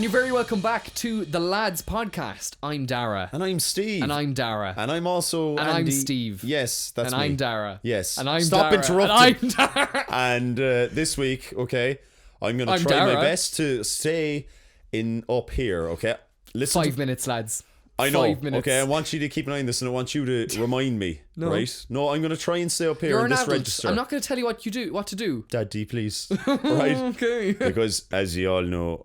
you're very welcome back to the Lads Podcast. I'm Daragh. And I'm Steve. And I'm Daragh. And I'm also And Andy. I'm Steve. Yes, that's and me. I'm Daragh. Yes. And I'm Stop Daragh. interrupting. And I'm Daragh. And this week, okay, I'm going to try Daragh. my best to stay in up here, okay? Listen 5 minutes, lads. I know. 5 minutes. Okay, I want you to keep an eye on this and I want you to remind me, right? No, I'm going to try and stay up here You're in an this adult. register. I'm not going to tell you what to do. Daddy, please. Right? Okay. Because as you all know,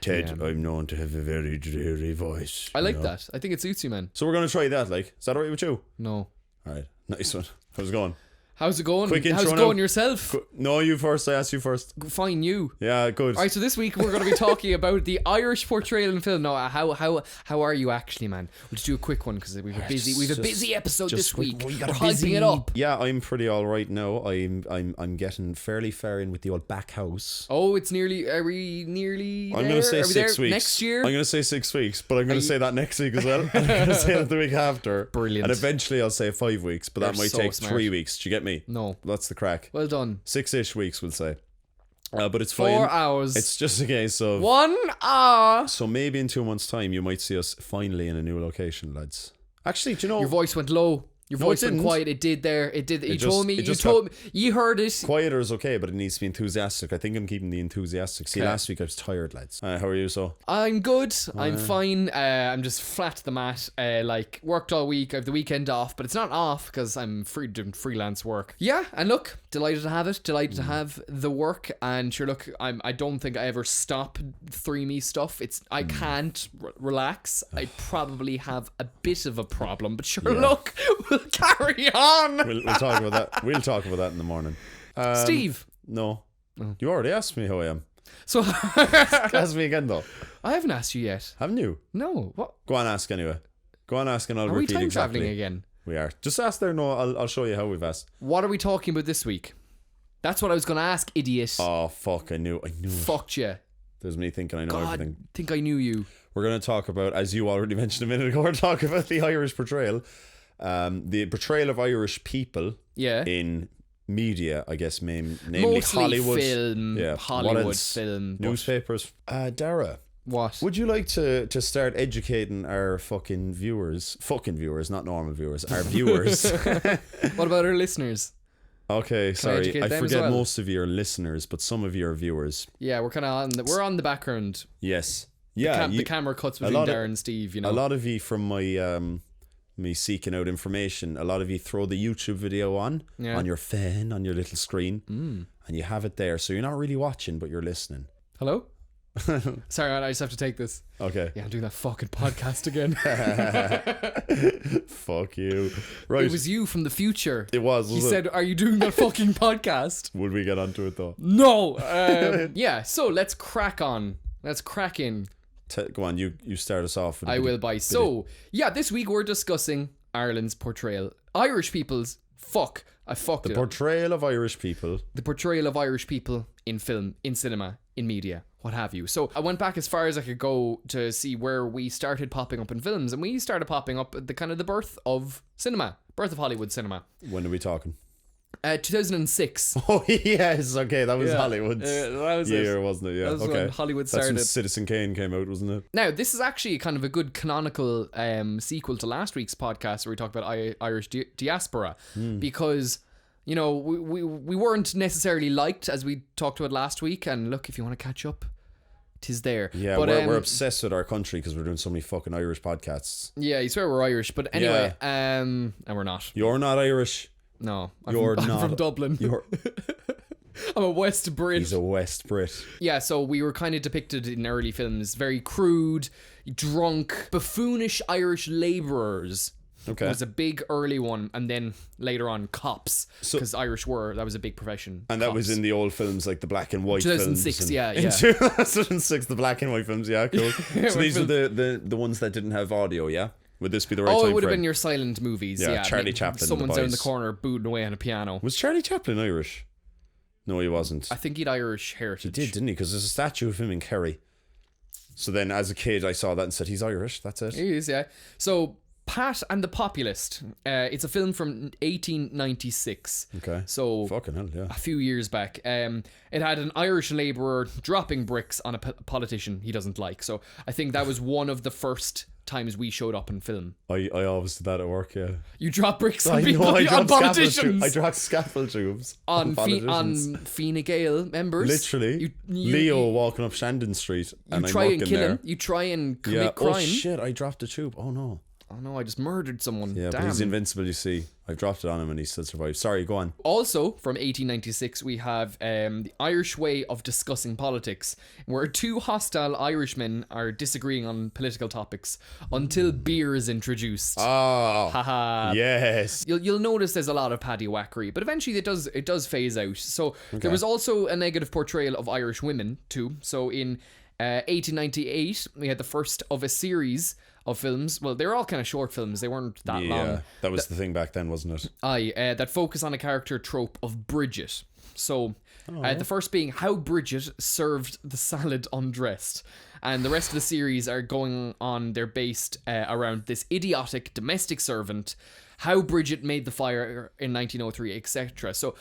Ted, I'm known to have a very dreary voice. I like that. I think it suits you, man. So we're going to try that, like. Is that alright with you? No. Alright, nice one. How's it going? How's it going? Quick How's intro it going now. yourself? No, you first. I asked you first. Fine, you. Yeah, good. Alright, so this week we're going to be talking about the Irish portrayal in film. No, how are you actually, man? We'll just do a quick one because we've a busy episode this week. We're hyping it up. Yeah, I'm pretty all right now. I'm getting fairly far in with the old back house. Oh, it's nearly. Are we nearly? I'm going to say 6 weeks next year. I'm going to say 6 weeks, but I'm going to say that next week as well. I'm going to say it the week after. Brilliant. And eventually I'll say 5 weeks, but that You're might so take smart. 3 weeks. Do you get me? No. That's the crack. Well done. 6-ish weeks, we'll say. But it's fine. 4 hours. It's just a case of 1 hour. So maybe in 2 months' time you might see us finally in a new location, lads. Actually, do you know Your voice went low. Your No, voice it went didn't. quiet. It did there. It did. You just- told me. it You just told me. You heard it. quieter is okay, but it needs to be enthusiastic. I think I'm keeping the enthusiastic. See, Okay. last week I was tired, lads. How are you, so? I'm good. I'm fine. I'm just flat to the mat. Like worked all week. I have the weekend off, but it's not off because I'm free doing freelance work. Yeah, and look, delighted to have it. Delighted to have the work. And sure, look, I don't think I ever stop 3Me stuff. I can't relax. I probably have a bit of a problem, but sure, look, we'll carry on. We'll talk about that. We'll talk about that in the morning. Steve. No. You already asked me how I am. So Ask me again, though. I haven't asked you yet. Haven't you? No. What? Go on, ask anyway. Go on, ask and I'll Are we repeat time exactly. traveling again? We are. Just ask there. No, I'll show you how we've asked. What are we talking about this week? That's what I was going to ask, idiot. Oh, fuck. I knew it. Fucked you. There's me thinking I know God, everything. think I knew you. We're going to talk about, as you already mentioned a minute ago, we're talking about the Irish portrayal. The portrayal of Irish people Yeah. in media, I guess, namely Mostly Hollywood. film, Yeah. What Hollywood else? film. but- Newspapers. Daragh, What? would you like to start educating our fucking viewers, not normal viewers, our viewers? What about our listeners? Okay, sorry, educate I them as forget well? most of your listeners, but some of your viewers. Yeah, we're kind of we're on the background. Yes. Yeah. The camera cuts between lot of- Daragh and Steve, you know. A lot of you from my me seeking out information, a lot of you throw the YouTube video on your phone, on your little screen, and you have it there, so you're not really watching, but you're listening. Hello? Sorry, I just have to take this. Okay. Yeah, I'm doing that fucking podcast again. Fuck you. Right. It was you from the future. It was. He said, "Are you doing that fucking podcast?" Would we get onto it though? No. Yeah. So let's crack on. Let's crack in. Go on. You start us off. With a I bit will of- buy. So, yeah, this week we're discussing Ireland's portrayal. Irish people's. Fuck. I fucked it up. portrayal of Irish people. The portrayal of Irish people in film, in cinema, in media, what have you. So I went back as far as I could go to see where we started popping up in films. And we started popping up at the kind of the birth of cinema. Birth of Hollywood cinema. When are we talking? 2006. Oh yes. Okay, that was Hollywood's that was year, it. wasn't it? Yeah. That was okay. when Hollywood That's when started. Citizen Kane came out, wasn't it? Now, this is actually kind of a good canonical sequel to last week's podcast where we talked about Irish diaspora because, you know, we weren't necessarily liked as we talked about last week. And look, if you want to catch up, 'tis there. Yeah, but, we're obsessed with our country because we're doing so many fucking Irish podcasts. Yeah, you swear we're Irish, but anyway, and we're not. You're not Irish. No, I'm not. from Dublin. You're. I'm a West Brit. He's a West Brit. Yeah, so we were kind of depicted in early films very crude, drunk, buffoonish Irish labourers. Okay. It was a big early one, and then later on cops, So- because that was a big profession. And that was Cops. in the old films, like the black and white 2006, films. yeah, In yeah. 2006, the black and white films, yeah, cool. So these are the ones that didn't have audio, yeah? Would this be the right time it would have frame? been your silent movies. Yeah, Yeah, Charlie like, Chaplin, Someone's The down in the Boys. corner booting away on a piano. Was Charlie Chaplin Irish? No, he wasn't. I think he'd Irish He heritage. did, didn't he? Because there's a statue of him in Kerry. So then as a kid, I saw that and said, he's Irish, that's it. He is, yeah. So Pat and the Populist. It's a film from 1896. Okay. So fucking hell, yeah. a few years back. It had an Irish labourer dropping bricks on a politician he doesn't like. So I think that was one of the first times we showed up in film. I always did that at work, yeah. You drop bricks on people, on politicians. I dropped scaffold tubes on Fine Gael members. Literally. Leo walking up Shandon Street and you try I'm and working kill there. him. You try and commit Oh crime. shit, I dropped a tube. Oh no. Oh no, I just murdered someone. Yeah, Damn. but he's invincible, you see. I've dropped it on him and he still survived. Sorry, go on. Also, from 1896, we have the Irish way of discussing politics, where two hostile Irishmen are disagreeing on political topics until beer is introduced. Oh, Haha. yes. You'll notice there's a lot of paddywhackery, but eventually it does phase out. So there was also a negative portrayal of Irish women too. So in 1898, we had the first of a series of films. Well, they were all kind of short films. They weren't that long. Yeah, that was the thing back then, wasn't it? That focus on a character trope of Bridget. So the first being how Bridget served the salad undressed. And the rest of the series are going on, they're based around this idiotic domestic servant, how Bridget made the fire in 1903, etc. So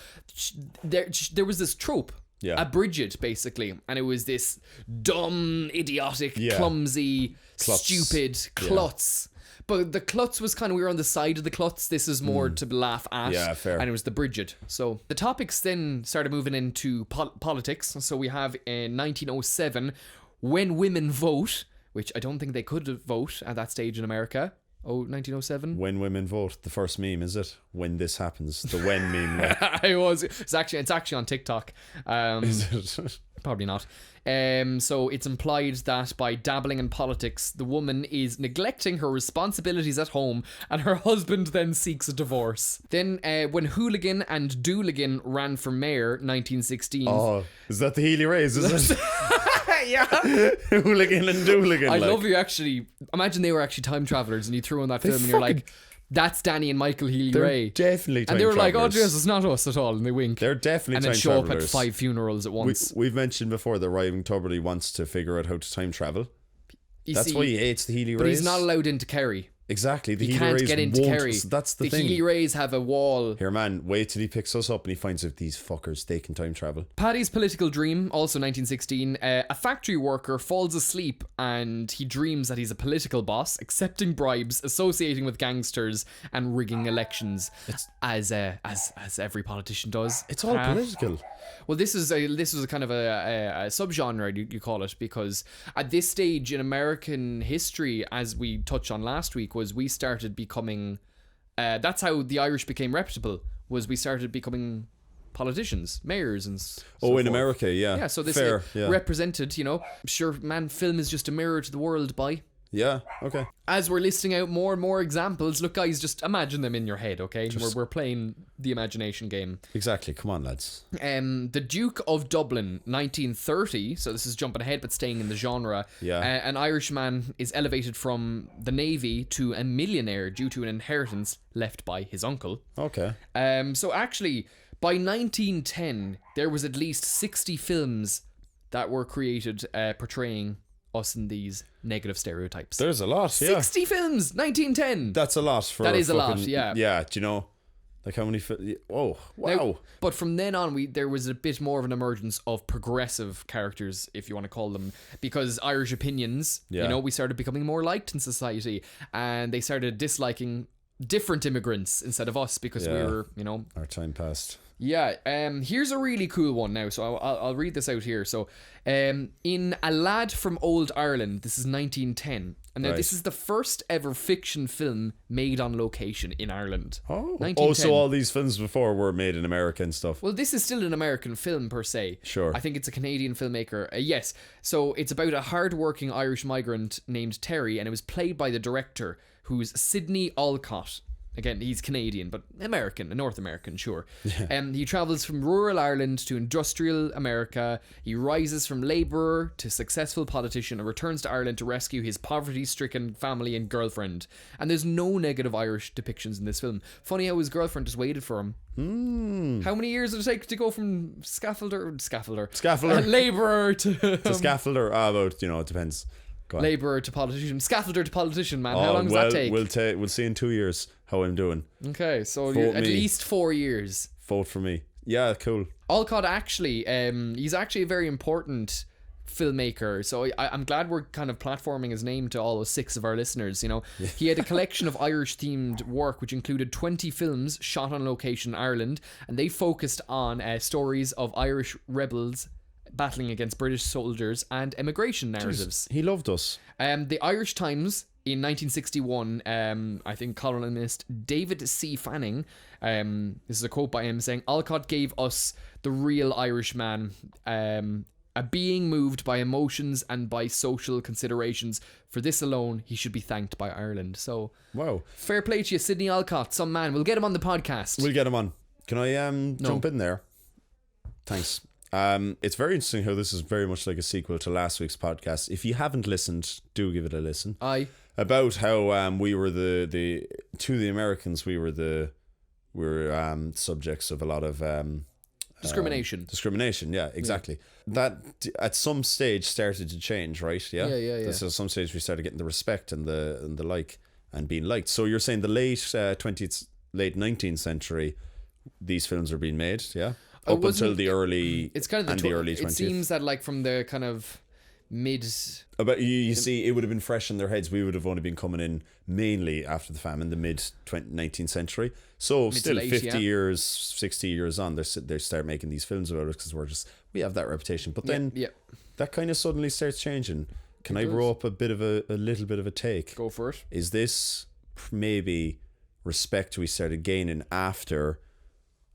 there was this trope. Yeah. A Bridget, basically. And it was this dumb, idiotic, clumsy, stupid klutz. But the klutz was kind of, we were on the side of the klutz. This is more to laugh at. Yeah, fair. And it was the Bridget. So the topics then started moving into politics. So we have in 1907, When Women Vote, which I don't think they could vote at that stage in America. 1907. When Women Vote, the first meme, is it? When this happens, the when meme. Like. It's actually on TikTok. Is it? Probably not. So it's implied that by dabbling in politics, the woman is neglecting her responsibilities at home, and her husband then seeks a divorce. Then, when Hooligan and Dooligan ran for mayor, 1916. Oh, is that the Healy Rays? Is it? Yeah. Hooligan and Dooligan. I love you actually. Imagine they were actually time travelers, and you threw on that film, and you're like, that's Danny and Michael Healy-Rae. Definitely time and they were travelers. like, oh, Jesus, it's not us at all. And they wink. They're definitely and time then show travelers. up at 5 funerals at once. We've mentioned before that Ryan Tuberty wants to figure out how to time travel. That's why he hates the Healy-Rays. But he's not allowed into Kerry. Exactly. The He Healy-Rays can't get into won't. Kerry. That's the thing. Healy-Rays have a wall. Here, man, wait till he picks us up and he finds out these fuckers, they can time travel. Paddy's political dream, also 1916. A factory worker falls asleep and he dreams that he's a political boss, accepting bribes, associating with gangsters, and rigging elections, as every politician does. It's all political. Well, this is a kind of a subgenre, you call it, because at this stage in American history, as we touched on last week, was we started becoming. That's how the Irish became reputable. Was we started becoming politicians, mayors, and so in forth. America, yeah. Yeah, so this Fair, yeah. represented, sure, man, film is just a mirror to the world, boy. Yeah, okay. As we're listing out more and more examples, look, guys, just imagine them in your head, okay? We're playing the imagination game. Exactly, come on, lads. The Duke of Dublin, 1930, so this is jumping ahead but staying in the genre. Yeah. An Irishman is elevated from the Navy to a millionaire due to an inheritance left by his uncle. Okay. So actually, by 1910, there was at least 60 films that were created portraying us in these negative stereotypes. There's a lot, yeah. 60 films, 1910. That's a lot for That is a lot, fucking- yeah. Yeah, do you know? Like how many... Oh, wow. Now, but from then on, there was a bit more of an emergence of progressive characters, if you want to call them, because Irish opinions, we started becoming more liked in society, and they started disliking different immigrants instead of us because we were, Our time passed. Yeah, here's a really cool one now, so I'll read this out here. So, in A Lad from Old Ireland, this is 1910, and now this is the first ever fiction film made on location in Ireland. Oh, 1910. so all these films before were made in America and stuff. Well, this is still an American film per se. Sure. I think it's a Canadian filmmaker. Yes, so it's about a hard-working Irish migrant named Terry, and it was played by the director, who's Sidney Olcott. Again, he's Canadian, but American, North American, sure. Yeah. He travels from rural Ireland to industrial America. He rises from labourer to successful politician and returns to Ireland to rescue his poverty-stricken family and girlfriend. And there's no negative Irish depictions in this film. Funny how his girlfriend just waited for him. How many years did it take to go from scaffolder, labourer to The scaffolder, about, it depends. Go on. Labourer to politician, scaffolder to politician, man. How long does that take? We'll see in 2 years how I'm doing. Okay, so Vote at me. least 4 years. Vote for me. Yeah, cool. Alcott actually, he's actually a very important filmmaker, so I'm glad we're kind of platforming his name to all 6 of our listeners. You know, he had a collection of Irish themed work which included 20 films shot on location in Ireland, and they focused on stories of Irish rebels battling against British soldiers and immigration narratives. He loved us. The Irish Times in 1961, I think columnist David C. Fanning, this is a quote by him saying, Alcott gave us the real Irishman, a being moved by emotions and by social considerations. For this alone, he should be thanked by Ireland. So, wow. Fair play to you, Sidney Alcott, some man. We'll get him on the podcast. We'll get him on. Can I jump in there? Thanks. It's very interesting how this is very much like a sequel to last week's podcast. If you haven't listened, do give it a listen. Aye. About how we were the to the Americans we were subjects of a lot of discrimination. Discrimination, yeah, exactly. Yeah. That at some stage started to change, right? Yeah. Yeah. So at some stage we started getting the respect and the like and being liked. So you're saying the late 20th, late 19th century, these films are being made, yeah? Up until the early, it's kind of the early 20th. It seems that like from the kind of mid. But you see, it would have been fresh in their heads. We would have only been coming in mainly after the famine, the mid 19th century. So mid still late, 50 years, 60 years on, they start making these films about us because we have that reputation. But then that kind of suddenly starts changing. Can I roll up a little bit of a take? Go for it. Is this maybe respect we started gaining after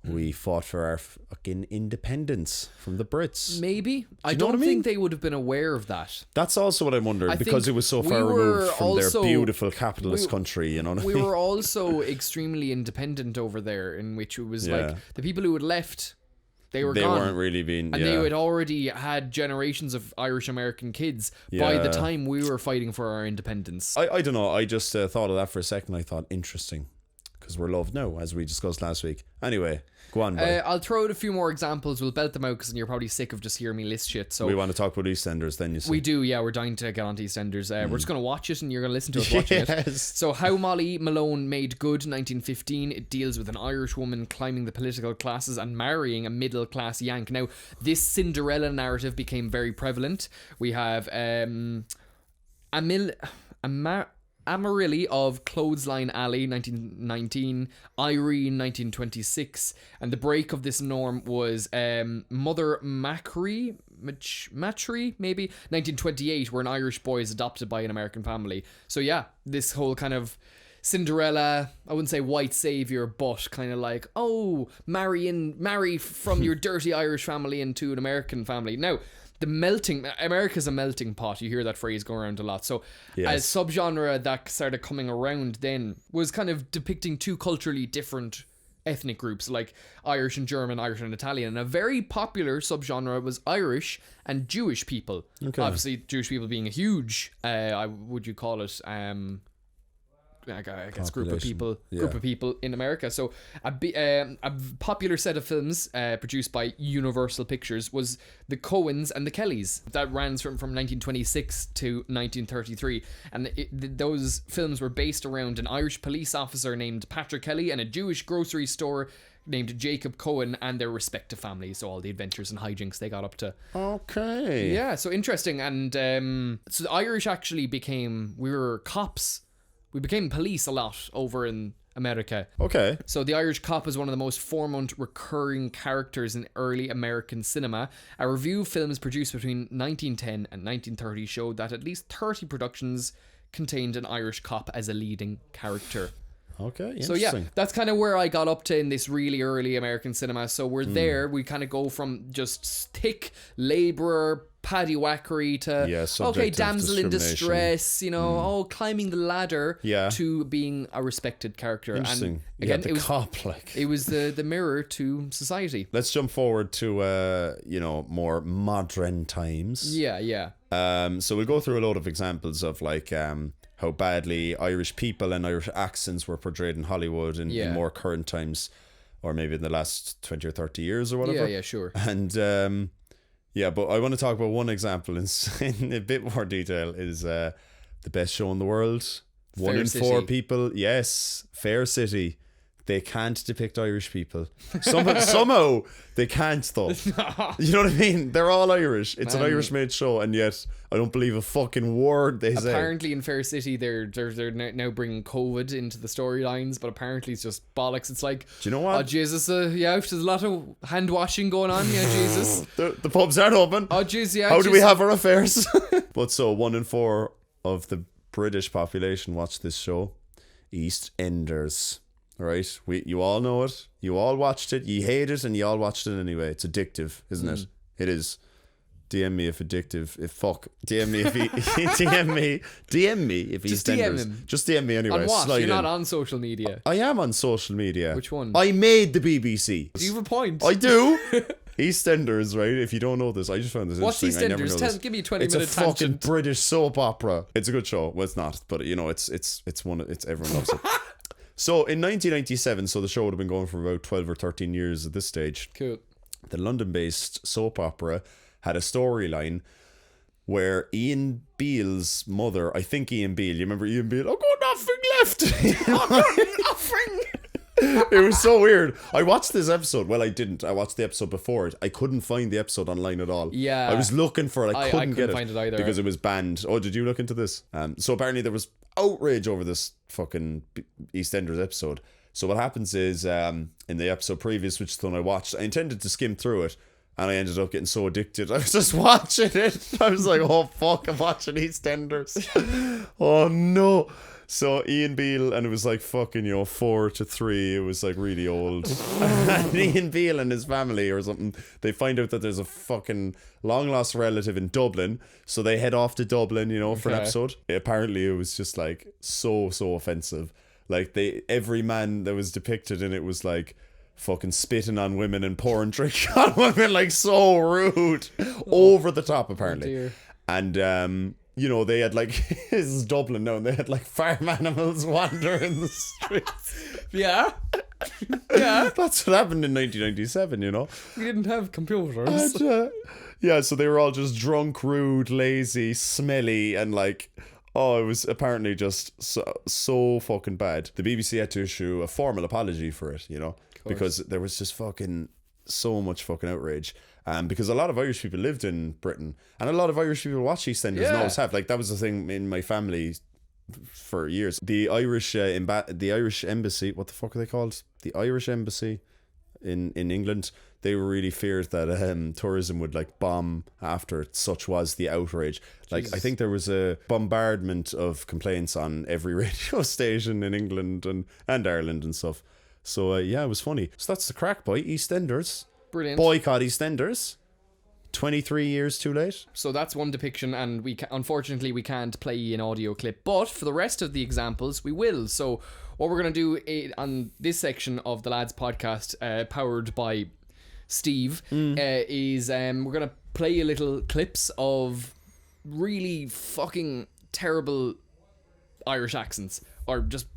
we fought for our fucking independence from the Brits? Maybe. I don't think they would have been aware of that. That's also what I'm wondering, because it was so far removed from their beautiful capitalist country, you know what I mean? We were also extremely independent over there, in which it was like the people who had left, they gone. Weren't really being... And they had already had generations of Irish American kids by the time we were fighting for our independence. I don't know. I just thought of that for a second. I thought, interesting. Because we're loved now, as we discussed last week. Anyway, go on. I'll throw out a few more examples. We'll belt them out because you're probably sick of just hearing me list shit. So we want to talk about Eastenders then, you see. We do, yeah. We're dying to get on to Eastenders. We're just going to watch it and you're going to listen to us watching it. So How Molly Malone Made Good, 1915. It deals with an Irish woman climbing the political classes and marrying a middle-class Yank. Now, this Cinderella narrative became very prevalent. We have Amarilli of Clothesline Alley, 1919, Irene, 1926, and the break of this norm was Mother Macri, maybe, 1928, where an Irish boy is adopted by an American family. So yeah, this whole kind of Cinderella, I wouldn't say white savior, but kind of like, oh, marry from your dirty Irish family into an American family. Now, America's a melting pot. You hear that phrase going around a lot. So a subgenre that started coming around then was kind of depicting two culturally different ethnic groups, like Irish and German, Irish and Italian. And a very popular subgenre was Irish and Jewish people. Okay. Obviously, Jewish people being a huge, would you call it, I guess group of people in America. So a popular set of films produced by Universal Pictures was the Coens and the Kellys. That ran from 1926 to 1933, and those films were based around an Irish police officer named Patrick Kelly and a Jewish grocery store named Jacob Cohen and their respective families. So all the adventures and hijinks they got up to. Okay. Yeah, so interesting. And so the Irish actually we were cops. We became police a lot over in America. Okay. So the Irish cop is one of the most foremost recurring characters in early American cinema. A review of films produced between 1910 and 1930 showed that at least 30 productions contained an Irish cop as a leading character. Okay, so yeah, that's kind of where I got up to in this really early American cinema. So we're there, we kind of go from just thick labourer paddywhackery to okay, damsel in distress, you know, climbing the ladder to being a respected character. Interesting. And again, it was cop, it was the mirror to society. Let's jump forward to more modern times. Yeah. So we'll go through a lot of examples of like how badly Irish people and Irish accents were portrayed in Hollywood in more current times, or maybe in the last 20 or 30 years or whatever. Yeah, sure. And Yeah, but I want to talk about one example in a bit more detail. Is the best show in the world. One Fair in City. 4 people. Yes, Fair City. They can't depict Irish people. Somehow they can't though. You know what I mean? They're all Irish. It's an Irish made show, and yet I don't believe a fucking word they say. Apparently in Fair City they're now bringing COVID into the storylines, but apparently it's just bollocks. It's like, do you know what? Oh Jesus, yeah, there's a lot of hand washing going on. Yeah, Jesus. The pubs aren't open. Oh jeez, yeah. How do we have our affairs? But so 1 in 4 of the British population watch this show, Eastenders. Right, you all know it. You all watched it. You hate it, and you all watched it anyway. It's addictive, isn't it? It is. DM me if addictive. DM me if DM me if he's Just DM him. Just DM me anyway. On what? Slide You're not in. on social media. I am on social media. Which one? I made the BBC. Do you have a point? I do. EastEnders, right? If you don't know this, I just found this What's interesting. I never know EastEnders? this. Give me a 20-minute It's a tangent. fucking British soap opera. It's a good show. Well, it's not, but you know, it's everyone loves it. So in 1997, so the show would have been going for about 12 or 13 years at this stage. Cool. The London-based soap opera had a storyline where Ian Beale's mother, I think Ian Beale, you remember Ian Beale? I've got nothing left. I've got nothing. It was so weird. I watched this episode. Well, I didn't. I watched the episode before it. I couldn't find the episode online at all. Yeah. I was looking for it. I couldn't get it. find it either. Because it was banned. Oh, did you look into this? So apparently there was outrage over this fucking EastEnders episode. So what happens is, in the episode previous, which is the one I watched, I intended to skim through it, and I ended up getting so addicted. I was just watching it. I was like, oh fuck, I'm watching EastEnders. Oh no. So Ian Beale, and it was like fucking, 4-3. It was like really old. And Ian Beale and his family or something, they find out that there's a fucking long lost relative in Dublin. So they head off to Dublin, for an episode. Apparently it was just like so offensive. Like every man that was depicted in it was like fucking spitting on women and pouring drink on women, like so rude. Over the top apparently. Dear. And they had like, this is Dublin now, and they had like farm animals wander in the streets. Yeah. Yeah. That's what happened in 1997, We didn't have computers. And, yeah, so they were all just drunk, rude, lazy, smelly, and like, it was apparently just so fucking bad. The BBC had to issue a formal apology for it, because there was just fucking so much fucking outrage. Because a lot of Irish people lived in Britain, and a lot of Irish people watch EastEnders and always have. Like, that was the thing in my family for years. The Irish embassy, what the fuck are they called? The Irish embassy in England. They were really feared that tourism would like bomb after it. Such was the outrage. Like, Jesus. I think there was a bombardment of complaints on every radio station in England and Ireland and stuff. So it was funny. So that's the crack, boy. EastEnders. Brilliant. Boycott EastEnders. 23 years too late. So that's one depiction, and unfortunately we can't play an audio clip, but for the rest of the examples we will. So what we're going to do on this section of the Lads podcast, powered by Steve, is we're going to play a little clips of really fucking terrible Irish accents, or just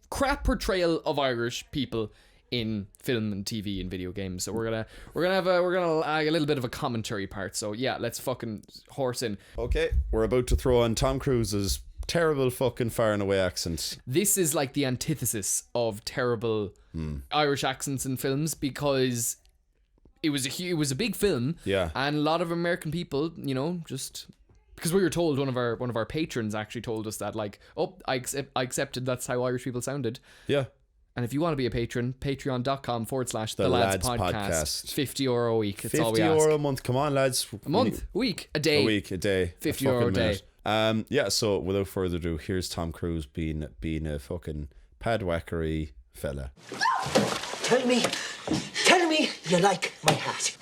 crap portrayal of Irish people in film and TV and video games. So we're gonna add a little bit of a commentary part. So yeah, let's fucking horse in. Okay, we're about to throw on Tom Cruise's terrible fucking far and away accent. This is like the antithesis of terrible Irish accents in films, because it was a big film. Yeah, and a lot of American people, just because we were told, one of our patrons actually told us that, like, I accepted that's how Irish people sounded. Yeah. And if you want to be a patron, patreon.com/The Lads Podcast. €50 a week. It's all we ask. €50 a month. Come on, lads. A month, a week, a day. A week, a day. €50 a day. So without further ado, here's Tom Cruise being a fucking padwackery fella. Tell me you like my hat.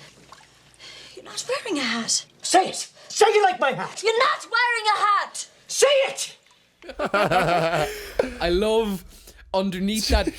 You're not wearing a hat. Say it. Say you like my hat. You're not wearing a hat. Say it. I love, underneath that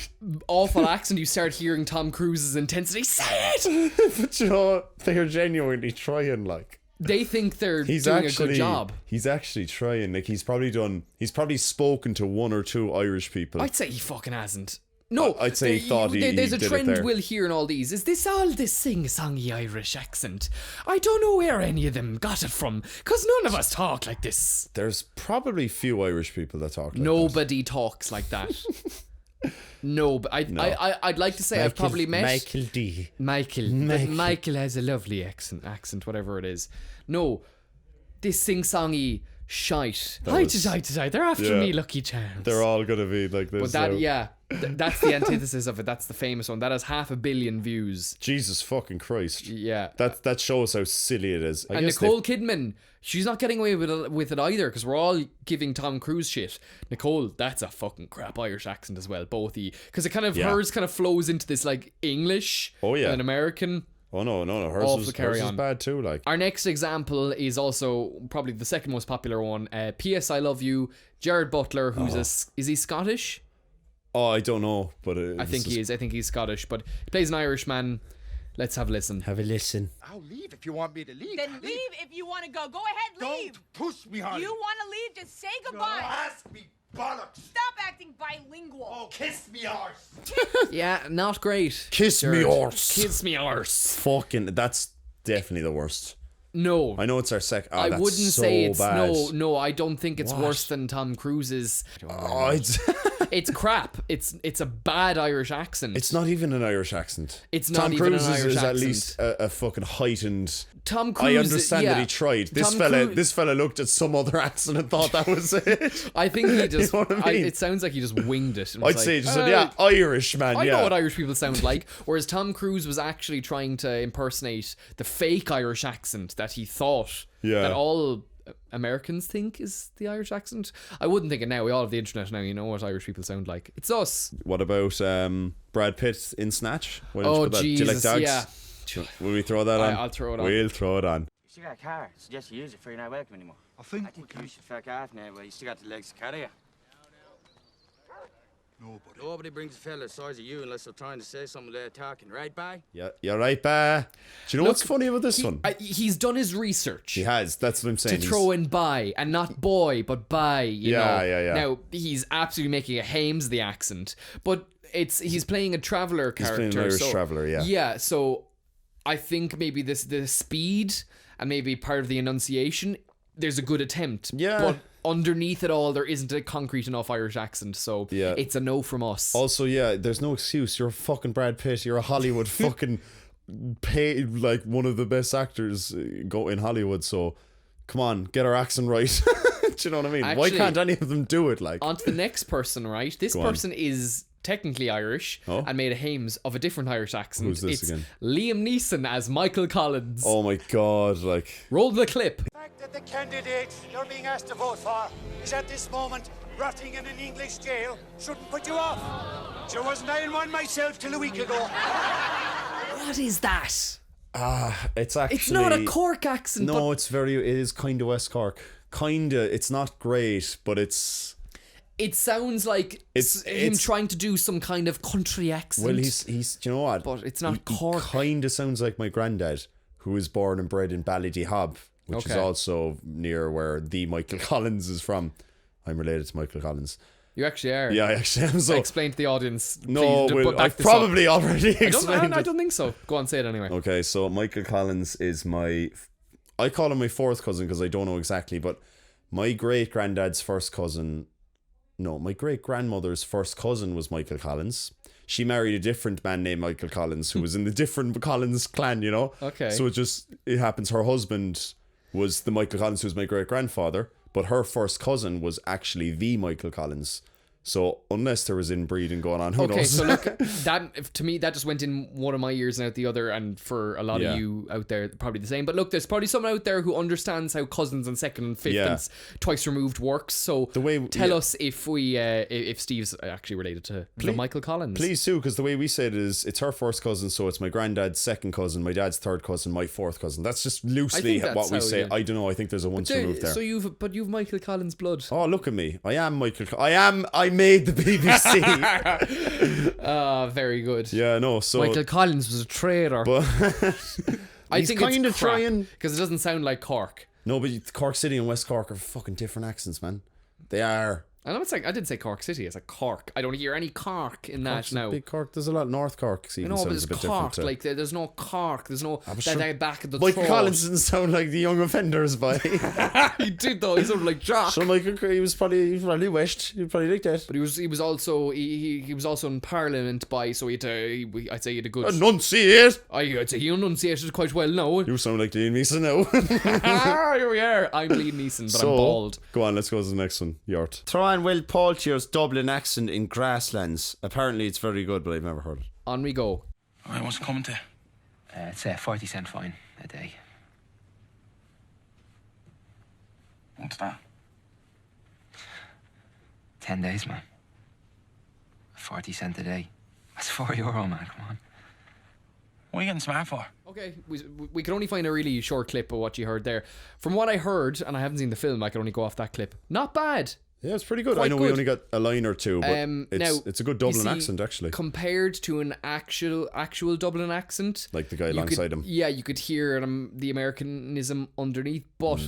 awful accent, you start hearing Tom Cruise's intensity. Say it. But they're genuinely trying, like. They think they're doing a good job. He's actually trying. Like, he's probably spoken to one or two Irish people. I'd say he fucking hasn't. No, I'd say he thought he there's a did it trend there. we'll hear in all these. Is this all this sing-songy Irish accent? I don't know where any of them got it from, because none of us talk like this. There's probably few Irish people that talk like Nobody talks like that. No, but I'd like to say I've probably met Michael D. Michael. Michael has a lovely accent, whatever it is. No, this sing-songy shite. Hi, they're after me, Lucky Charms. They're all gonna be like this. But that, that's the antithesis of it. That's the famous one. That has 500 million views. Jesus fucking Christ. Yeah. That shows how silly it is. And Nicole Kidman, she's not getting away with it either, because we're all giving Tom Cruise shit. Nicole, that's a fucking crap Irish accent as well, both of you. Because it kind of, hers kind of flows into this like English and an American. Oh no, hers was bad too. Like, our next example is also probably the second most popular one. P.S. I Love You. Jared Butler, who's is he Scottish? Oh, I don't know, but I think he is. I think he's Scottish, but he plays an Irishman. Let's have a listen. Have a listen. I'll leave if you want me to leave. Then leave if you want to go. Go ahead, leave. Don't push me, honey. You want to leave? Just say goodbye. Ask me bollocks. Stop acting bilingual. Oh, kiss me arse. Yeah, not great. Kiss me arse. Kiss me arse. Fucking, that's definitely the worst. No, I know it's our second. I that's wouldn't so say it's bad. no. I don't think it's worse than Tom Cruise's. It's crap. It's a bad Irish accent. It's not even an Irish accent. It's not Tom even Cruise an Irish is accent. at least a fucking heightened. Tom Cruise. I understand that he tried. This fella looked at some other accent and thought that was it. I think he just. You know what I mean? It sounds like he just winged it. And was I'd say like, just said, Irish man. I know what Irish people sound like. Whereas Tom Cruise was actually trying to impersonate the fake Irish accent that he thought that all Americans think is the Irish accent. I wouldn't think it now. We all have the internet now. You know what Irish people sound like. It's us. What about Brad Pitt in Snatch? Why Oh, do you like dogs? yeah. Will we throw that on? I'll throw it on. We'll throw it on. You still got a car. I suggest you use it for you're not welcome anymore. I think you should fuck off now, but you still got the legs to carry you. Nobody brings a fella the size of you unless they're trying to say something they're talking, right, bye? Yeah, you're right, ba. Do you know what's funny about this one? He's done his research. He has. That's what I'm saying. To throw in by, and not boy, but by. You know. Yeah. Now he's absolutely making a Hames the accent, but he's playing a traveller character. He's playing an Irish traveller, yeah. Yeah, so I think maybe the speed and maybe part of the enunciation. There's a good attempt. Yeah. But underneath it all, there isn't a concrete enough Irish accent, so it's a no from us. Also, there's no excuse. You're a fucking Brad Pitt. You're a Hollywood fucking paid like one of the best actors go in Hollywood. So come on, get our accent right. Do you know what I mean? Actually, why can't any of them do it? Like, on to the next person, right? This person is technically Irish and made a Hames of a different Irish accent. Who's this it's again? Liam Neeson as Michael Collins. Oh my god! Like, roll the clip. The fact that the candidate you're being asked to vote for is at this moment rotting in an English jail shouldn't put you off. Sure wasn't I in one myself till a week ago. What is that? it's actually. It's not a Cork accent. No, it is kind of West Cork. Kinda. It's not great, but it's. It sounds like him trying to do some kind of country accent. Well, he's do you know what? But it's not Cork. He kind of sounds like my granddad, who was born and bred in Ballydehob, which is also near where the Michael Collins is from. I'm related to Michael Collins. You actually are. Yeah, I actually am. So explain to the audience. No, I've probably already explained. I don't think so. Go on, say it anyway. Okay, so Michael Collins is I call him my fourth cousin because I don't know exactly, but my great granddad's first cousin. No, my great grandmother's first cousin was Michael Collins. She married a different man named Michael Collins who was in the different Collins clan, you know? Okay. So it happens her husband was the Michael Collins who was my great grandfather, but her first cousin was actually the Michael Collins. So unless there was inbreeding going on, who knows? Okay, so look, that to me that just went in one of my ears and out the other, and for a lot of you out there, probably the same. But look, there's probably someone out there who understands how cousins and second and fifth and twice removed works. So tell us if Steve's actually related to Michael Collins. Please do, because the way we say it is, it's her first cousin, so it's my granddad's second cousin, my dad's third cousin, my fourth cousin. That's just loosely what we say. I don't know. I think there's a once removed there. So you've Michael Collins blood. Oh, look at me! I am Michael. I made the BBC. Very good. Yeah, no. So Michael Collins was a traitor. But I think kind of trying because it doesn't sound like Cork. No, but Cork City and West Cork are fucking different accents, man. They are. And I'm saying, I didn't say Cork City. It's like Cork. I don't hear any Cork in that Cork's now. Big Cork. There's a lot. North Cork. I know, but it's Cork. Like there's no Cork. There's no that back at the Michael throat. Collins didn't sound like the Young Offenders by. He did though. He sounded like Jock. So Michael, he was probably West. He probably like that. But he was also in Parliament by, so I'd say he had a good. Enunciate. I'd say he enunciated quite well now. You sound like Liam Neeson now. Here we are. I'm Liam Neeson, but So, I'm bald. go on, let's go to the next one. Yort. Throw on Will Poultier's Dublin accent in Grasslands. Apparently it's very good, but I've never heard it. On we go. Alright, what's it coming to? It's a 40-cent fine a day. What's that? 10 days, man. 40 cent a day. That's €4, man. Come on. What are you getting smart for? Okay, we can only find a really short clip of what you heard there. From what I heard, and I haven't seen the film, I can only go off that clip. Not bad. Yeah, it's pretty good. Quite I know good. we only got a line or two, but it's a good Dublin you see, accent, actually. Compared to an actual Dublin accent. Like the guy alongside him. Yeah, you could hear the Americanism underneath, but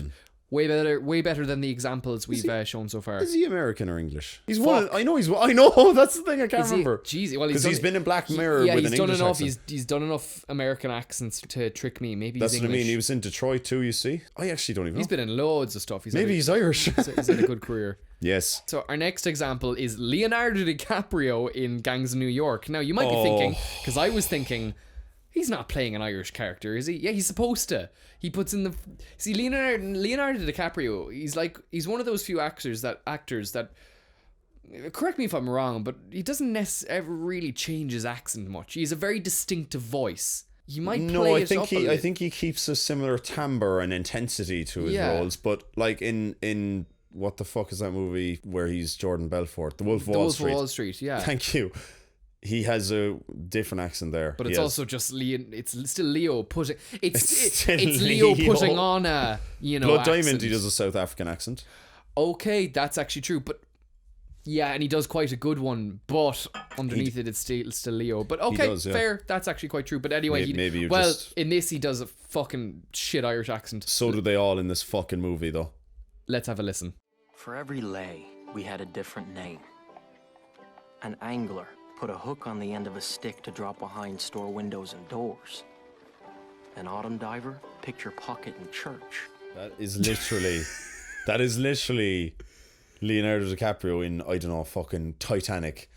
way better than the examples we've shown so far. Is he American or English? He's one. I know. That's the thing. I can't remember. Jeez, well, because he's been in Black Mirror with an English accent. He's done enough American accents to trick me. Maybe That's he's what I English. mean. He was in Detroit too. You see, I actually don't even know. He's been in loads of stuff. Maybe he's Irish. He's had a good career. Yes. So our next example is Leonardo DiCaprio in Gangs of New York. Now you might be thinking, because I was thinking, he's not playing an Irish character, is he? Yeah, he's supposed to. He puts in the Leonardo DiCaprio. He's one of those few actors that correct me if I'm wrong, but he doesn't ever really change his accent much. He has a very distinctive voice. He might play I think he keeps a similar timbre and intensity to his roles, but like in what the fuck is that movie where he's Jordan Belfort, The Wolf of Wall Street? Yeah. Thank you. He has a different accent there. But it's also just it's still Leo putting it's Leo Leo putting on a Blood accent. Diamond. He does a South African accent. Okay, that's actually true, but yeah, and he does quite a good one, but underneath it's still Leo. But okay, does, yeah. Fair, that's actually quite true. But anyway, in this he does a fucking shit Irish accent. So do they all in this fucking movie though. Let's have a listen. For every lay, we had a different name. An angler put a hook on the end of a stick to drop behind store windows and doors. An autumn diver picked your pocket in church. That is literally Leonardo DiCaprio in, I don't know, fucking Titanic.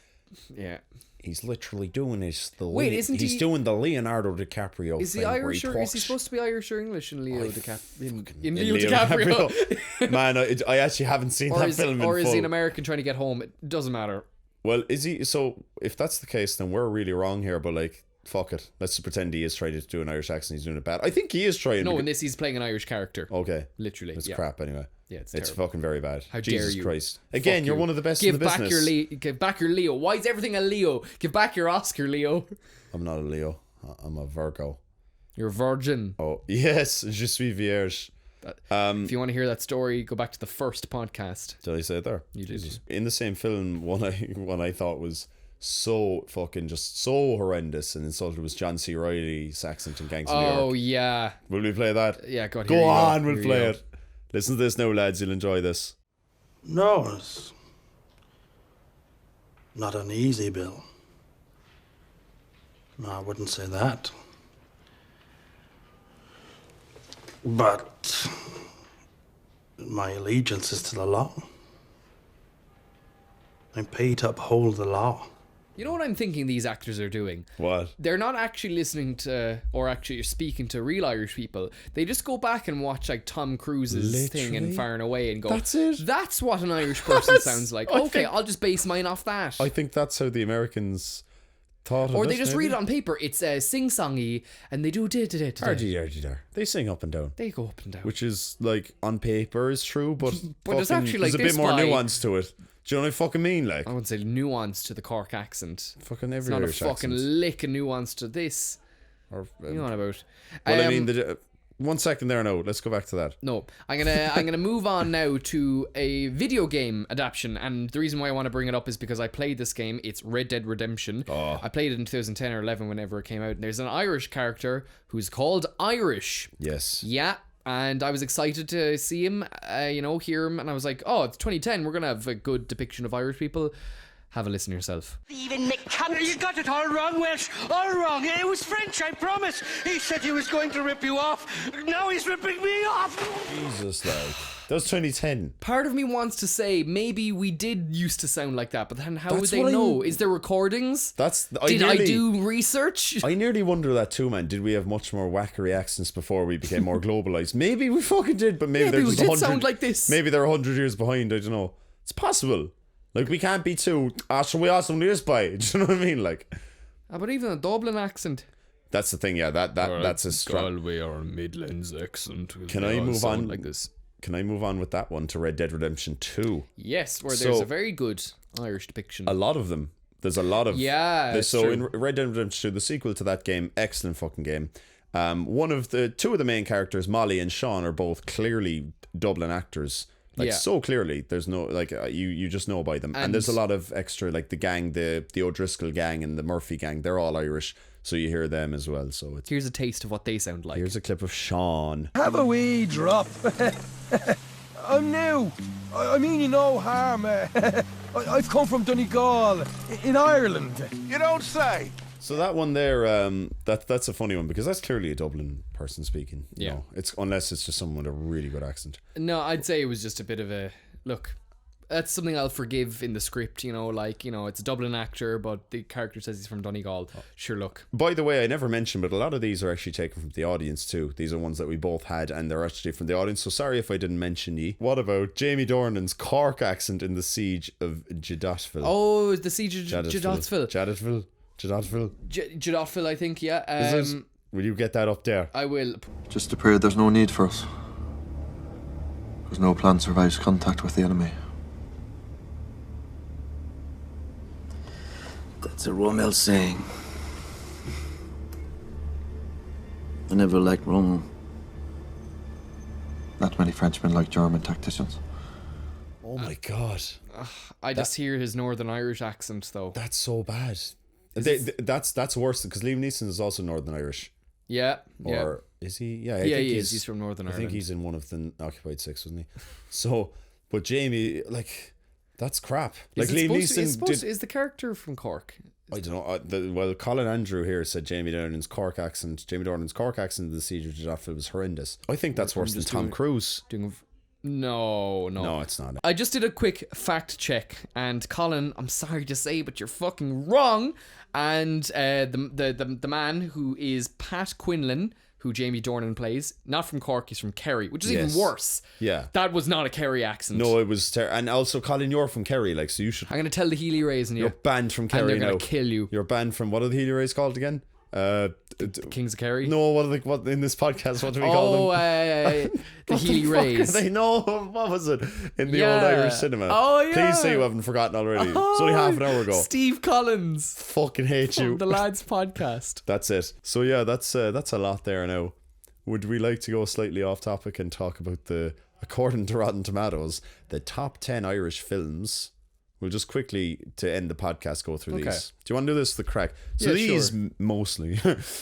Yeah. He's literally doing it. He's doing the Leonardo DiCaprio Is thing he Irish where or is he supposed to be Irish or English in Leo DiCaprio? In Leo DiCaprio. Man, I actually haven't seen that film in full. Or is he an American trying to get home? It doesn't matter. Well, is he? So if that's the case, then we're really wrong here. But like, fuck it. Let's just pretend he is trying to do an Irish accent. He's doing it bad. I think he is trying. No, in this he's playing an Irish character. Okay. Literally. It's crap anyway. Yeah, it's fucking very bad. How Jesus dare you? Christ. Again, you're one of the best in the business. Give back your Leo. Why is everything a Leo? Give back your Oscar, Leo. I'm not a Leo. I'm a Virgo. You're a virgin. Oh, yes. Je suis vierge. If you want to hear that story, go back to the first podcast. Did I say it there? You did. In the same film, one I thought was so fucking just so horrendous and insulted was John C. Reilly's accent in Gangs of New York. Oh, yeah. Will we play that? Yeah, go on, we'll play it. Listen to this now, lads. You'll enjoy this. No, it's not an easy bill. No, I wouldn't say that. But my allegiance is to the law. I'm paid to uphold the law. You know what I'm thinking these actors are doing? What? They're not actually listening to or actually speaking to real Irish people. They just go back and watch like Tom Cruise's thing in Far and Away and go, that's it. That's what an Irish person sounds like. I'll just base mine off that. I think that's how the Americans thought of it. Or they just read it on paper. It's sing-songy and they do They sing up and down. They go up and down. Which is like on paper is true, but there's actually like there's a bit more nuance to it. Do you know what I fucking mean? Like, I wouldn't say nuance to the Cork accent. Fucking every It's not Irish a fucking accent. lick of nuance to this. Or, you know what about? Well, I mean, 1 second there now. Let's go back to that. No, I'm gonna move on now to a video game adaptation, and the reason why I want to bring it up is because I played this game. It's Red Dead Redemption. I played it in 2010 or 11 whenever it came out. And there's an Irish character who's called Irish. Yes. Yeah. And I was excited to see him, hear him. And I was like, oh, it's 2010. We're going to have a good depiction of Irish people. Have a listen yourself. Even McCann. You got it all wrong, Welsh. All wrong. It was French, I promise. He said he was going to rip you off. Now he's ripping me off. Jesus, like. That was 2010. Part of me wants to say maybe we did used to sound like that, but then how would That's they what know? Is there recordings? I do research? I nearly wonder that too, man. Did we have much more wackery accents before we became more globalized? Maybe we fucking did, but maybe they're just 100. Sound like this. Maybe they're 100 years behind. I don't know. It's possible. Like, we can't be too. So we awesome this by. Do you know what I mean? Like, but even a Dublin accent. That's the thing. Yeah, that's a strong Galway or Midlands accent. Can I move on like this? Can I move on with that one to Red Dead Redemption 2? Yes, where there's a very good Irish depiction. A lot of them. There's a lot of So true. in Red Dead Redemption 2, the sequel to that game, excellent fucking game. Two of the main characters, Molly and Sean, are both clearly Dublin actors. Like, so clearly, there's no, like, you just know by them. And there's a lot of extra, like, the gang, the O'Driscoll gang and the Murphy gang, they're all Irish, so you hear them as well. So here's a taste of what they sound like. Here's a clip of Sean. Have a wee drop. I'm new. I mean you no harm. I've come from Donegal, in Ireland. You don't say. So that one there, that's a funny one because that's clearly a Dublin person speaking. You know? Unless it's just someone with a really good accent. No, I'd say it was just a bit of a look. That's something I'll forgive in the script. It's a Dublin actor, but the character says he's from Donegal. Sure, look. By the way, I never mentioned, but a lot of these are actually taken from the audience too. These are ones that we both had, and they're actually from the audience. So sorry if I didn't mention ye. What about Jamie Dornan's Cork accent in the Siege of Jadottville? Oh, the Siege of Jadottville. Jadottville, I think, yeah. Will you get that up there? I will. Just appeared there's no need for us. Because no plan survives contact with the enemy. That's a Rommel saying. I never liked Rommel. Not many Frenchmen like German tacticians. Oh my god. I just hear his Northern Irish accent though. That's so bad. That's worse because Liam Neeson is also Northern Irish. Yeah. Or is he? Yeah, he is. He's from Northern Ireland. I think he's in one of the Occupied Six, wasn't he? So, but Jamie, like, that's crap. Like Liam Neeson is the character from Cork? I don't know. Colin Andrew here said Jamie Dornan's Cork accent in the Siege of Jadottville was horrendous. I think that's worse than Tom Cruise. No, it's not. I just did a quick fact check, and Colin, I'm sorry to say, but you're fucking wrong. And the man who is Pat Quinlan, who Jamie Dornan plays, not from Cork, he's from Kerry, which is even worse. Yeah, that was not a Kerry accent. No, it was and also Colin, you're from Kerry, like, so you should. I'm gonna tell the Healy Rays in you. You're banned from Kerry now. And they're gonna kill you. You're banned from, what are the Healy Rays called again? Kings of Kerry? No, what in this podcast, what do we call them? The Healy Rays. They know, what was it in the old Irish cinema? Oh yeah. Please say you haven't forgotten already. It's only half an hour ago. Steve Collins. Fucking hate you. The Lads podcast. That's it. So yeah, that's a lot there now. Would we like to go slightly off topic and talk about according to Rotten Tomatoes, the top 10 Irish films? We'll just quickly, to end the podcast, go through these. Do you want to do this the crack? So these mostly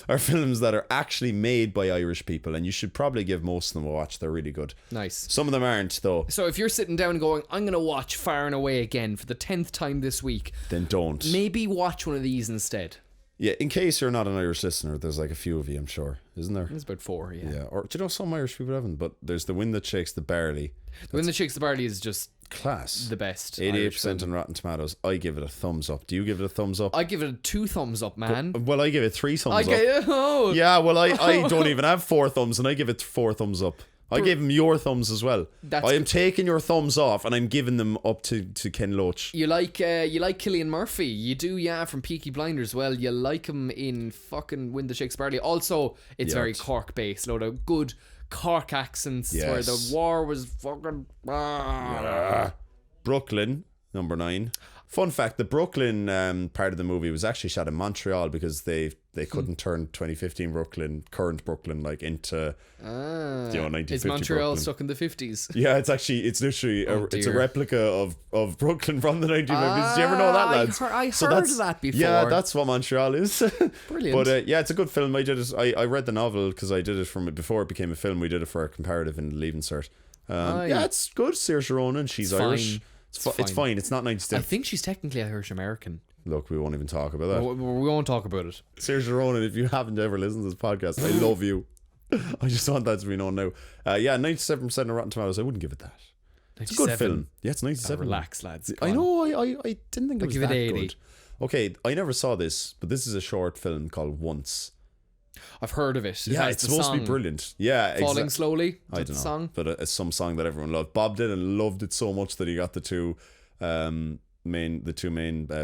are films that are actually made by Irish people, and you should probably give most of them a watch. They're really good. Nice. Some of them aren't, though. So if you're sitting down and going, I'm going to watch Far and Away again for the 10th time this week, then don't. Maybe watch one of these instead. Yeah, in case you're not an Irish listener, there's like a few of you, I'm sure, isn't there? There's about 4, yeah. Yeah, or do you know some Irish people haven't? But there's The Wind That Shakes the Barley. The Wind That Shakes the Barley is just class. The best. 88% on Rotten Tomatoes. I give it a thumbs up. Do you give it a thumbs up? I give it a 2 thumbs up, man. Well, I give it 3 thumbs up. Yeah, well, I don't even have 4 thumbs, and I give it 4 thumbs up. I gave him your thumbs as well. I am taking your thumbs off and I'm giving them up to Ken Loach. You like Cillian Murphy. You do, yeah, from Peaky Blinders. Well, you like him in fucking Wind That Shakes the Barley. Also, it's very Cork based. Load of good Cork accents where the war was fucking... Brooklyn, number 9. Fun fact, the Brooklyn part of the movie was actually shot in Montreal because they couldn't turn 2015 current Brooklyn, like into 1950 Is Montreal Brooklyn. stuck in the 50s? Yeah, it's literally it's a replica of Brooklyn from the 1950s. Do you ever know that, lads? I heard of that before. Yeah, that's what Montreal is. Brilliant. But yeah, it's a good film. I did it. I read the novel because I did it before it became a film. We did it for a comparative in Leaving Cert. Yeah, it's good. Saoirse Ronan, she's Irish. It's fine. It's not 90s. I think she's technically Irish American. Look, we won't even talk about that. We won't talk about it. Saoirse Ronan, if you haven't ever listened to this podcast, I love you. I just want that to be known now. Yeah, 97% of Rotten Tomatoes. I wouldn't give it that. It's a good film. Yeah, it's 97. Relax, lads. I know. I didn't think it was give it that 80. good. Okay, I never saw this, but this is a short film called Once. I've heard of it. Yeah, it's supposed to be brilliant. Yeah, Falling Slowly. I don't know, song? but it's some song that everyone loved. Bob Dylan loved it so much that he got the two main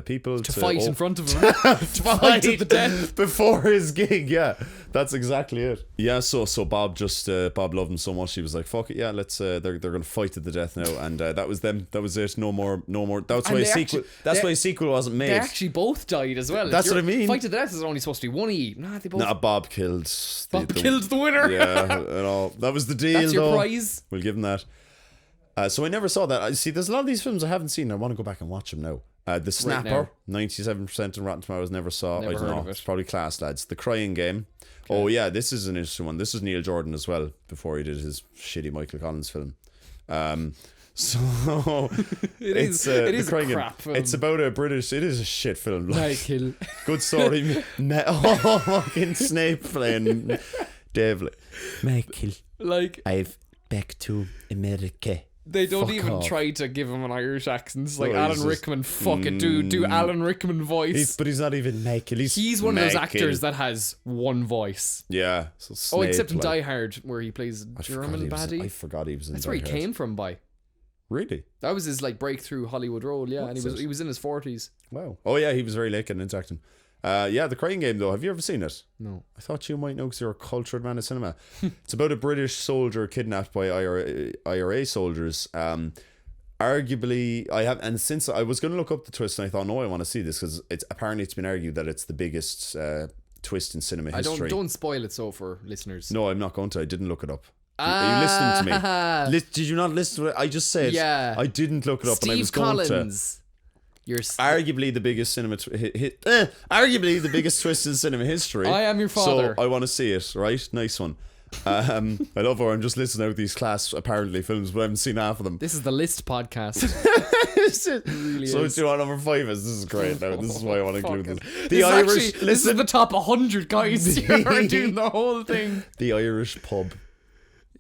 people to fight in front of him. To fight to the death before his gig. Yeah, that's exactly it. Yeah, so Bob Bob loved him so much he was like, fuck it, yeah, let's they're gonna fight to the death now, and that was them. That was it. No more. That's why a sequel wasn't made. They actually both died as well. That's what I mean. Fight to the death is only supposed to be one E. They both. Nah, Bob killed the winner. Yeah, and all. That was the deal. That's your prize. We'll give him that. So I never saw that. I see. There's a lot of these films I haven't seen. I want to go back and watch them now. The Snapper, 97% in Rotten Tomatoes. Never saw. Never I don't heard know. of it. It's probably class, lads. The Crying Game. Okay. Oh yeah, this is an interesting one. This is Neil Jordan as well. Before he did his shitty Michael Collins film. So it is a crap film. It's about a British. It is a shit film. Michael. Good story. Fucking Snape playing Devil. Michael. Like I've back to America. They don't Fuck even off. try to give him an Irish accent. It's like No, Alan he's Rickman. Fuck it, do Alan Rickman voice. But he's not even Michael. He's one of those actors that has one voice. Yeah. So Snape, except in Die Hard, where he plays a German baddie. I forgot he was in. That's Die where he Hard. came from. Really? That was his breakthrough Hollywood role. Yeah, and he was in his 40s. Wow. Oh yeah, he was very late getting into acting. Yeah, The Crying Game though. Have you ever seen it? No. I thought you might know because you're a cultured man of cinema. It's about a British soldier kidnapped by IRA soldiers. Arguably, since I was going to look up the twist, and I thought, no, I want to see this because it's been argued that it's the biggest twist in cinema history. Don't spoil it for listeners. No, I'm not going to. I didn't look it up. Are you listening to me? Did you not listen to it? I just said I didn't look it up, and I was going to. Arguably the biggest arguably the biggest twist in cinema history. I am your father. So I want to see it. Right, nice one. I love how I'm just listing out these class apparently films, but I haven't seen half of them. This is the list podcast. Really so is. do you know what number 5 is? This is great. Now this is why I want to include this. The Irish. This is the top 100 guys. You're doing the whole thing. The Irish pub.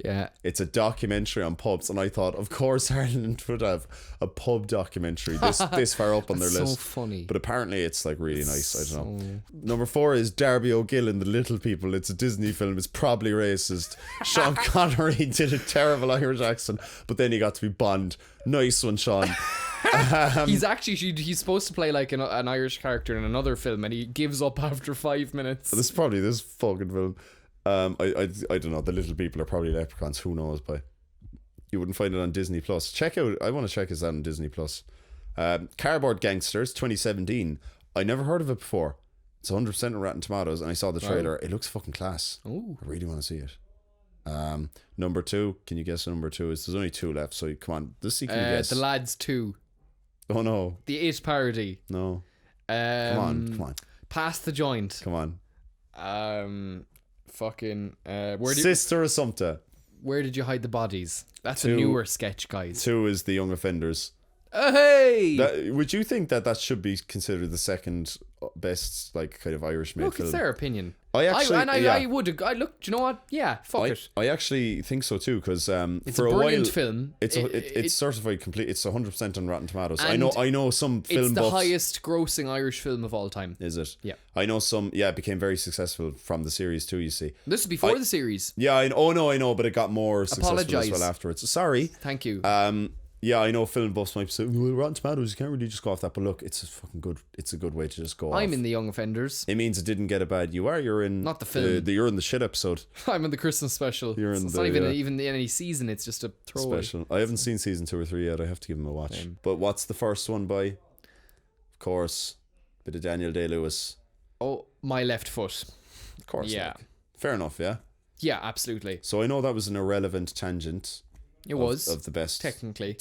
Yeah. It's a documentary on pubs, and I thought, of course, Ireland would have a pub documentary this far up on their list. So funny. But apparently it's really nice. I don't know. Number 4 is Darby O'Gill and the Little People. It's a Disney film. It's probably racist. Sean Connery did a terrible Irish accent, but then he got to be Bond. Nice one, Sean. He's supposed to play like an Irish character in another film, and he gives up after 5 minutes. This is probably this fucking film. I don't know. The Little People are probably leprechauns. Who knows? But you wouldn't find it on Disney Plus. I want to check is that on Disney Plus. Cardboard Gangsters 2017. I never heard of it before. It's 100% on Rotten Tomatoes, and I saw the trailer. It looks fucking class. Ooh. I really want to see it. Number 2. Can you guess what number 2 is? There's only 2 left, so come on. Can you guess? The Lads 2. Oh no. The It parody. No. Come on. Pass the Joint. Come on. Fucking Sister Assumpta. Where did you hide the bodies? That's a newer sketch, guys. 2 is The Young Offenders. Hey! Would you think that should be considered the second best kind of Irish made film? It's their opinion. I would. Do you know what? Yeah, fuck it. I actually think so too, because it's for a brilliant while, film. It's certified complete. It's 100% on Rotten Tomatoes. I know some film. It's the buffs, highest grossing Irish film of all time. Is it? Yeah. I know some. Yeah, it became very successful from the series too. You see. This is before the series. Yeah. I know, but it got more successful as well afterwards. Sorry. Thank you. Yeah, I know film buffs might say, well, Rotten Tomatoes, you can't really just go off that, but look, it's a good way to just go I'm in The Young Offenders. It means it didn't get a bad you're in not the film. You're in the shit episode. I'm in the Christmas special. It's not even any season, it's just a throwaway. Special. I haven't seen season 2 or 3 yet. I have to give them a watch. But what's the first one by? of course. Bit of Daniel Day-Lewis. Oh, My Left Foot. Of course. Yeah. Like. Fair enough, yeah? Yeah, absolutely. So I know that was an irrelevant tangent. It was. Of the best. Technically.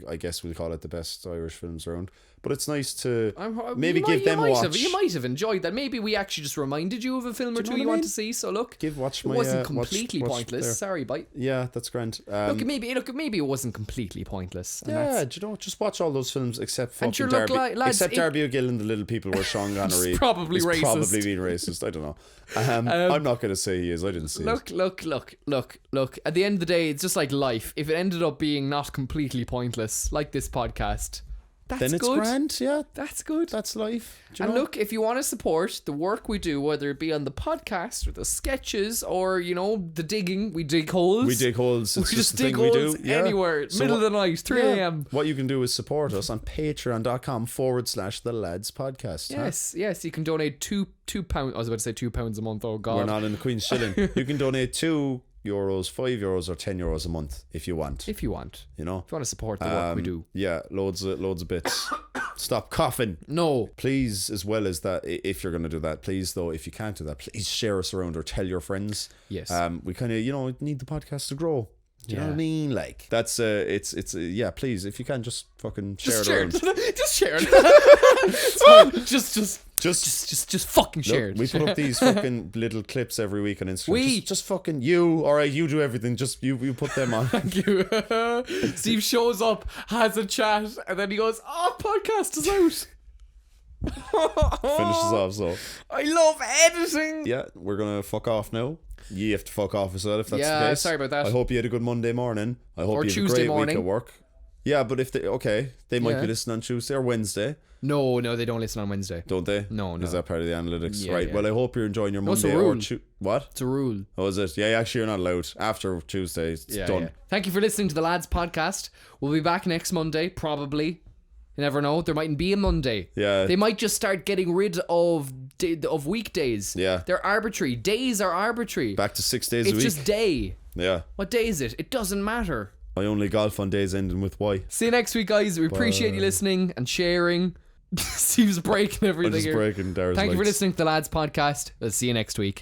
I guess we'll call it the best Irish films around. But it's nice to maybe give them a watch. You might have enjoyed that. Maybe we actually just reminded you of a film or two you want to see. So look, it wasn't completely pointless. there. Sorry, bite. Yeah, that's grand. Maybe it wasn't completely pointless. Yeah, do you know, just watch all those films except fucking look, Darby. lads, except Darby O'Gill and the Little People, where Sean Connery probably is racist. probably being racist. I don't know. I'm not going to say he is. I didn't see it. Look. At the end of the day, it's just like life. If it ended up being not completely pointless, like this podcast, then it's good. Grand, yeah. That's good. That's life. And look, if you want to support the work we do, whether it be on the podcast or the sketches or, the digging, we dig holes. We dig holes. It's we just the dig thing holes we do. anywhere. So middle of the night, 3 a.m. What you can do is support us on patreon.com/the lads podcast. Yes. You can donate £2. I was about to say £2 a month. Oh, God. We're not in the Queen's shilling. You can donate €2, €5 or €10 a month if you want. If you want to support the work we do. Yeah, loads of bits. Stop coughing. No. Please, as well as that, if you're going to do that, please, though, if you can't do that, please share us around or tell your friends. Yes. We kind of, need the podcast to grow. Do you know what I mean? Like, that's, please, if you can, just fucking share it around. Just share it. Just fucking share it. We put up these fucking little clips every week on Instagram. Just fucking you. All right, you do everything. Just you put them on. Thank you. Steve shows up, has a chat, and then he goes, podcast is out. Finishes off, so. I love editing. Yeah, we're going to fuck off now. You have to fuck off as well if that's the case. Sorry about that. I hope you had a good Monday morning. I hope you had Tuesday a great morning. week at work. Yeah, but if they might be listening on Tuesday or Wednesday. No, they don't listen on Wednesday. Don't they? No. Is that part of the analytics? Yeah, right. yeah. Well, I hope you're enjoying your Monday it's a rule. What? It's a rule. Oh, is it? Yeah, actually, you're not allowed. After Tuesday, it's done. Yeah. Thank you for listening to the Lads podcast. We'll be back next Monday, probably. You never know. There mightn't be a Monday. Yeah. They might just start getting rid of weekdays. Yeah. They're arbitrary. Days are arbitrary. Back to 6 days a week. It's just day. Yeah. What day is it? It doesn't matter. I only golf on days ending with Y. See you next week, guys. We appreciate you listening and sharing. Steve's breaking everything. I'm just breaking Dar's Thank you for legs. listening to the Lads podcast. We'll see you next week.